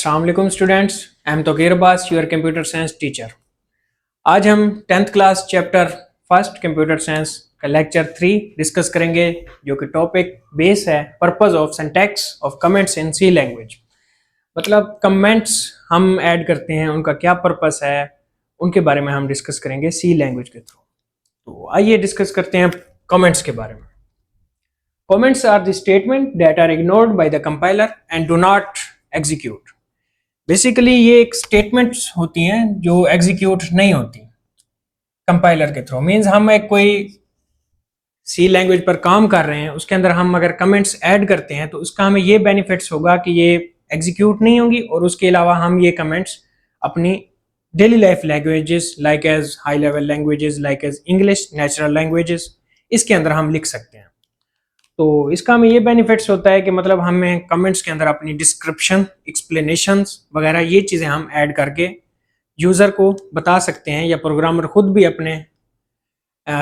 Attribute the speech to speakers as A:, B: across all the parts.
A: अस्सलाम वालेकुम students, I am Tauqeer Abbas, your computer science teacher. आज हम 10th class chapter first computer science का लेक्चर 3 डिस्कस करेंगे, जो कि टॉपिक बेस है purpose of syntax of comments in C language. मतलब कमेंट्स हम ऐड करते हैं, उनका क्या पर्पस है, उनके बारे में हम डिस्कस करेंगे सी लैंग्वेज के थ्रू। तो आइए डिस्कस करते हैं कमेंट्स के बारे में। Comments are the statement that are ignored by the compiler and do not execute. Basically ये एक स्टेटमेंट्स होती हैं जो एग्जीक्यूट नहीं होती कंपाइलर के थ्रू। मींस हम एक कोई सी लैंग्वेज पर काम कर रहे हैं, उसके अंदर हम अगर कमेंट्स ऐड करते हैं तो उसका हमें ये बेनिफिट्स होगा कि ये एग्जीक्यूट नहीं होंगी, और उसके अलावा हम ये कमेंट्स अपनी daily life languages like as high level languages like as English, natural languages, इसके अंदर हम लिख सकते हैं। तो इसका हमें ये बेनिफिट्स होता है कि मतलब हमें कमेंट्स के अंदर अपनी डिस्क्रिप्शन, एक्सप्लेनेशंस वगैरह ये चीज़ें हम ऐड करके यूज़र को बता सकते हैं, या प्रोग्रामर खुद भी अपने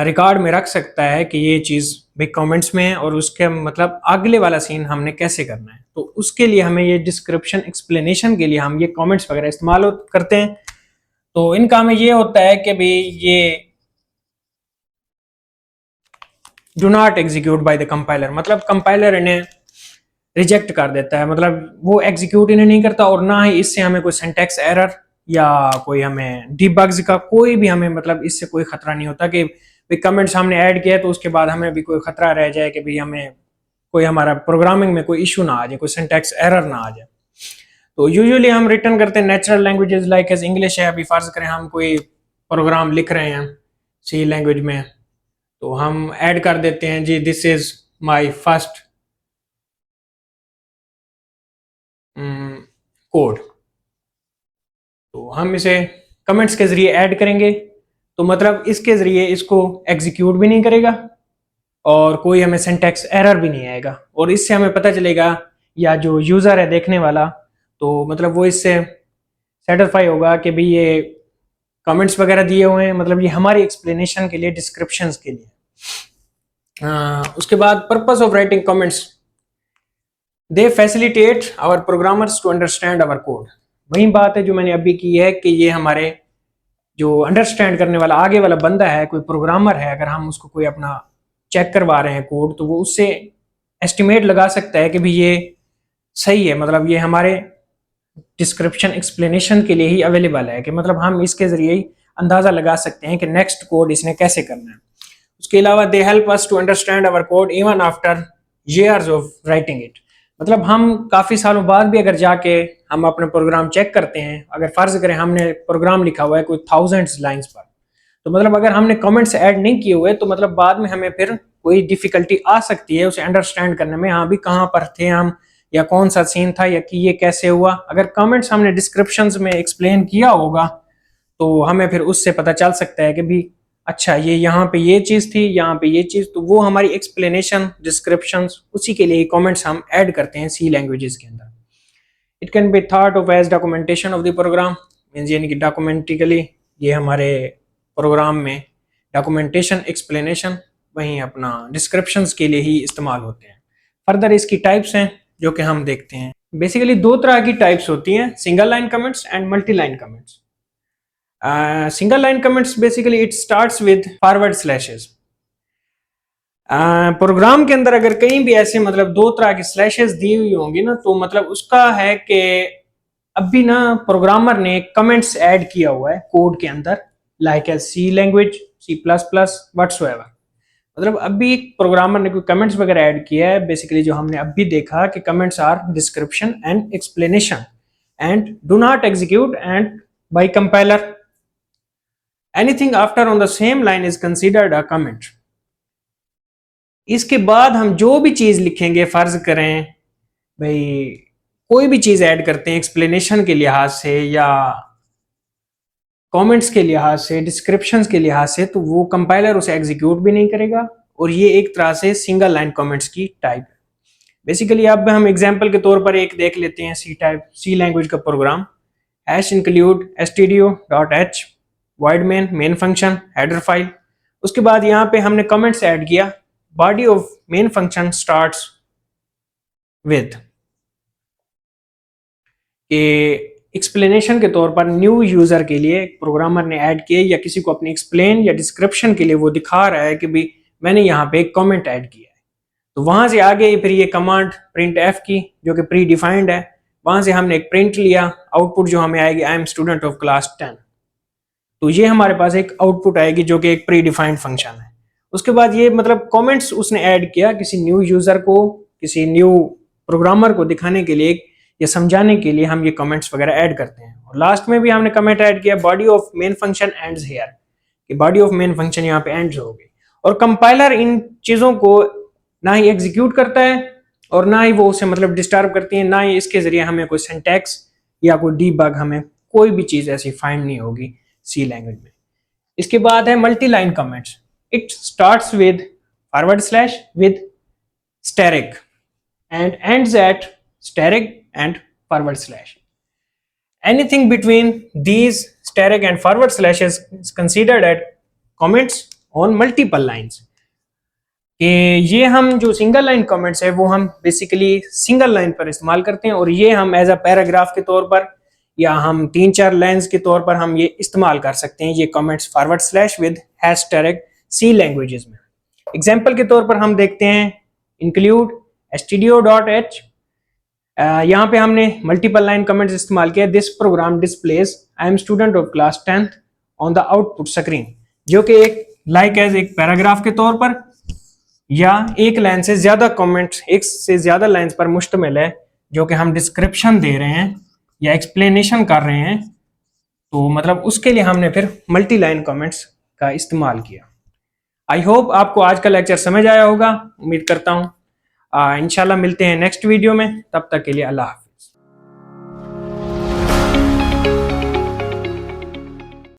A: रिकॉर्ड में रख सकता है कि ये चीज़ भाई कमेंट्स में है और उसके मतलब अगले वाला सीन हमने कैसे करना है। तो उसके लिए हमें ये डिस्क्रिप्शन, एक्सप्लेनेशन के लिए हम ये कमेंट्स वगैरह इस्तेमाल करते हैं। तो इनका हमें ये होता है कि भाई ये do not execute by the compiler, मतलब कंपाइलर इन्हें रिजेक्ट कर देता है, मतलब वो एग्जीक्यूट इन्हें नहीं करता, और ना ही इससे हमें कोई सिंटैक्स एरर या कोई हमें डिबग्स का कोई भी हमें मतलब इससे कोई खतरा नहीं होता कि भाई कमेंट्स हमने ऐड किया है तो उसके बाद हमें भी कोई खतरा रह जाए कि भाई हमें कोई हमारा प्रोग्रामिंग में कोई इशू ना आ जाए, कोई सिंटैक्स एरर ना आ जाए। तो यूजुअली हम रिटर्न करते हैं natural languages like as English है। अभी फर्ज करें हम कोई प्रोग्राम लिख रहे हैं सी लैंग्वेज में, तो हम ऐड कर देते हैं जी this is my first code. तो हम इसे कमेंट्स के जरिए ऐड करेंगे, तो मतलब इसके जरिए इसको एग्जीक्यूट भी नहीं करेगा और कोई हमें सिंटैक्स एरर भी नहीं आएगा, और इससे हमें पता चलेगा, या जो यूज़र है देखने वाला, तो मतलब वो इससे सेटिस्फाई होगा कि भाई ये कमेंट्स वगैरह दिए हुए हैं, मतलब ये हमारी एक्सप्लेनेशन के लिए, डिस्क्रिप्शंस के लिए। उसके बाद purpose of writing comments, they facilitate our programmers to understand our code. वही बात है जो मैंने अभी की है कि ये हमारे जो अंडरस्टैंड करने वाला आगे वाला बंदा है, कोई प्रोग्रामर है, अगर हम उसको कोई अपना चेक करवा रहे हैं कोड, तो वो उससे एस्टिमेट लगा सकता है कि भाई ये सही है, मतलब ये हमारे डिस्क्रिप्शन, एक्सप्लेनेशन के लिए ही अवेलेबल है, कि मतलब हम इसके जरिए ही अंदाजा लगा सकते हैं कि नेक्स्ट कोड इसने कैसे करना है। उसके अलावा they help us to understand our code even after years of writing it. मतलब हम काफ़ी सालों बाद भी अगर जाके हम अपने प्रोग्राम चेक करते हैं, अगर फर्ज करें हमने प्रोग्राम लिखा हुआ है कोई थाउजेंड्स लाइंस पर, तो मतलब अगर हमने कमेंट्स ऐड नहीं किए हुए तो मतलब बाद में हमें फिर कोई डिफिकल्टी आ सकती है उसे अंडरस्टैंड करने में, हाँ भी कहाँ पर थे हम, या कौन सा सीन था, या कि ये कैसे हुआ। अगर कमेंट्स हमने डिस्क्रिप्शंस में एक्सप्लेन किया होगा तो हमें फिर उससे पता चल सकता है कि भी अच्छा ये यहाँ पे ये चीज़ थी, यहाँ पे ये चीज़, तो वो हमारी एक्सप्लेनेशन, डिस्क्रिप्शंस, उसी के लिए कमेंट्स हम ऐड करते हैं सी लैंग्वेजेस के अंदर। It can be thought of as documentation of the program, means यानी कि डॉक्यूमेंटिकली ये हमारे प्रोग्राम में डॉक्यूमेंटेशन, एक्सप्लेनेशन, वहीं अपना डिस्क्रिप्शंस के लिए ही इस्तेमाल होते हैं। फर्दर इसकी टाइप्स हैं जो कि हम देखते हैं। बेसिकली दो तरह की टाइप्स होती हैं, single line comments and multi line comments. Single line comments basically it starts with forward slashes. Program के अंदर अगर कहीं भी ऐसे मतलब दो तरह की स्लैशेस दी हुई होंगी ना, तो मतलब उसका है कि अभी ना प्रोग्रामर ने कमेंट्स ऐड किया हुआ है कोड के अंदर, like as C language, C plus plus, whatsever. मतलब अभी प्रोग्रामर ने कोई कमेंट्स वगैरह ऐड किया है। बेसिकली जो हमने अभी देखा कि comments are description and explanation and do not execute and by compiler anything after on the same line is considered a comment. इसके बाद हम जो भी चीज लिखेंगे, फर्ज करें भाई कोई भी चीज ऐड करते हैं एक्सप्लेनेशन के लिहाज से या कमेंट्स के लिहाज से, डिस्क्रिप्शंस के लिहाज से, तो वो कंपाइलर उसे एग्जीक्यूट भी नहीं करेगा, और ये एक तरह से सिंगल लाइन कमेंट्स की टाइप है। बेसिकली अब हम एग्जांपल के तौर पर एक देख लेते हैं सी टाइप, सी लैंग्वेज का program. Hash include stdio.h void main function header file. उसके बाद यहाँ पे हमने कमेंट्स ऐड किया, body of main function starts with. कि एक्सप्लेनेशन के तौर पर न्यू यूज़र के लिए प्रोग्रामर ने ऐड किए या किसी को अपनी एक्सप्लेन या डिस्क्रिप्शन के लिए वो दिखा रहा है कि भाई मैंने यहाँ पे एक कमेंट ऐड किया है, तो वहाँ से आगे फिर ये कमांड प्रिंट एफ की जो कि प्री डिफाइंड है, वहाँ से हमने एक प्रिंट लिया, आउटपुट जो हमें आएगी आई एम स्टूडेंट ऑफ क्लास 10। तो ये हमारे पास एक आउटपुट आएगी जो कि एक प्री डिफाइंड फंक्शन है। उसके बाद ये मतलब कमेंट्स उसने ऐड किया किसी न्यू यूज़र को, किसी न्यू प्रोग्रामर को दिखाने के लिए या समझाने के लिए हम ये कमेंट्स वगैरह ऐड करते हैं। और लास्ट में भी हमने कमेंट ऐड किया body of main function ends here, कि बॉडी ऑफ मेन फंक्शन यहाँ पे एंड्स हो गई। और कंपाइलर इन चीज़ों को ना ही एग्जीक्यूट करता है और ना ही वो उसे मतलब डिस्टर्ब करती है, ना ही इसके जरिए हमें कोई सिंटैक्स या कोई डीबग, हमें कोई भी चीज़ ऐसी फाइंड नहीं होगी सी लैंग्वेज में। इसके बाद है multi line comments. It starts with forward slash with asterisk and ends at static and forward slash. Anything between these static and forward slashes is considered as comments on multiple lines. कि ये हम जो single line comments है वो हम basically single line पर इस्तेमाल करते हैं, और ये हम एज अ पैराग्राफ के तौर पर या हम 3-4 लाइन्स के तौर पर हम ये इस्तेमाल कर सकते हैं, ये comments forward slash with hashtag C languages में। एग्जाम्पल के तौर पर हम देखते हैं इंक्लूड stdio.h, यहाँ पे हमने मल्टीपल लाइन कमेंट्स इस्तेमाल किया। This program displays I am student of class 10th on the output screen, जो कि एक लाइक एज एक पैराग्राफ के तौर पर या एक लाइन से ज्यादा कमेंट्स, एक से ज्यादा लाइंस पर मुश्तमिल है, जो कि हम डिस्क्रिप्शन दे रहे हैं या एक्सप्लेनेशन कर रहे हैं, तो मतलब उसके लिए हमने फिर मल्टी लाइन कमेंट्स का इस्तेमाल किया। आई होप आपको आज का लेक्चर समझ आया होगा, उम्मीद करता हूँ। इंशाल्लाह मिलते हैं नेक्स्ट वीडियो में, तब तक के लिए अल्लाह हाफ़िज़।